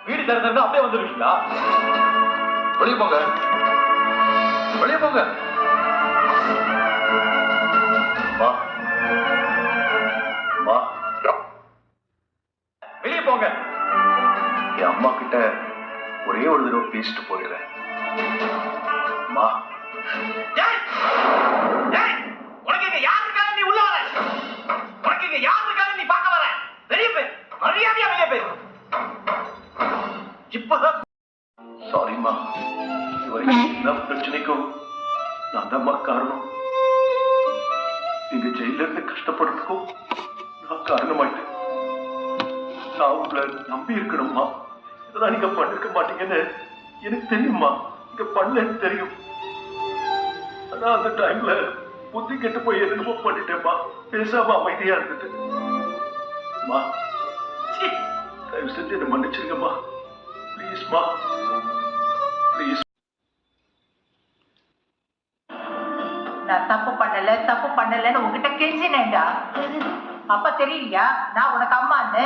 வீடு திறந்திருந்தா அப்படியே வந்துருவீங்களா? வெளியே போங்க, வெளியே போங்க. வெளியே போங்க. என் அம்மா கிட்ட ஒரே ஒரு தடவை பேசிட்டு போயிடுறேன். அம்மா, உனக்கு இங்க யார் இருக்காங்க? நீ உள்ள வர. உனக்கு இங்க யார் இருக்காங்க? நீ பார்க்க வர. வெளியே போய் மரியாதையா வெளியே போய். இப்பதான் சாரிம்மா, இதுவரைக்கும் எல்லா பிரச்சனைக்கும் நான் தான் காரணம். நீங்க ஜெயில இருந்து கஷ்டப்படுறதுக்கும் நான் காரணமாயிட்டேன். நான் உங்களை நம்பி இருக்கணும்மா. இதெல்லாம் நீங்க பண்ணிருக்க மாட்டீங்கன்னு எனக்கு தெரியுமா. நீங்க பண்ணலன்னு தெரியும். ஆனா அந்த டைம்ல புத்தி கெட்டு போய் என்னமோ பண்ணிட்டேம்மா. பேசாம அமைதியா இருந்துட்டு. அம்மா, தயவு செஞ்சு என்ன மன்னிச்சிருங்கம்மா. ப்ளீஸ்மா, ப்ளீஸ். நான் தப்பு பண்ணலன்னு உங்ககிட்ட கெஞ்சினேன்டா. அப்ப தெரியலையா நான் உனக்கு அம்மான்னு?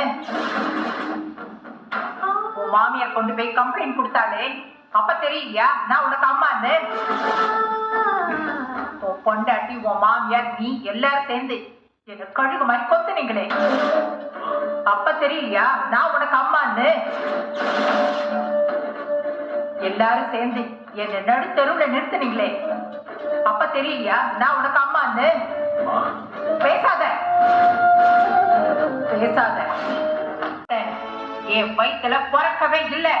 உன் மாமியார் கொண்டு போய் கம்ப்ளைண்ட் கொடுத்தாலே அப்ப தெரியலையா நான் உனக்கு அம்மான்னு? உன் பொண்டாட்டி, உன் மாமியார், நீ எல்லாரும் சேர்ந்து என்ன கழுகு மாதிரி கொத்துனீங்களே, அப்ப தெரியலையா நான் உனக்கு அம்மான்னு? எல்லாரும் சேர்ந்து என்ன நடு தெருவுல நிறுத்துனீங்களே, அப்ப தெரியலையா நான் உனக்கு அம்மான்னு? பேசாத பேசாத. என் வயிற்றுல பிறக்கவே இல்லை.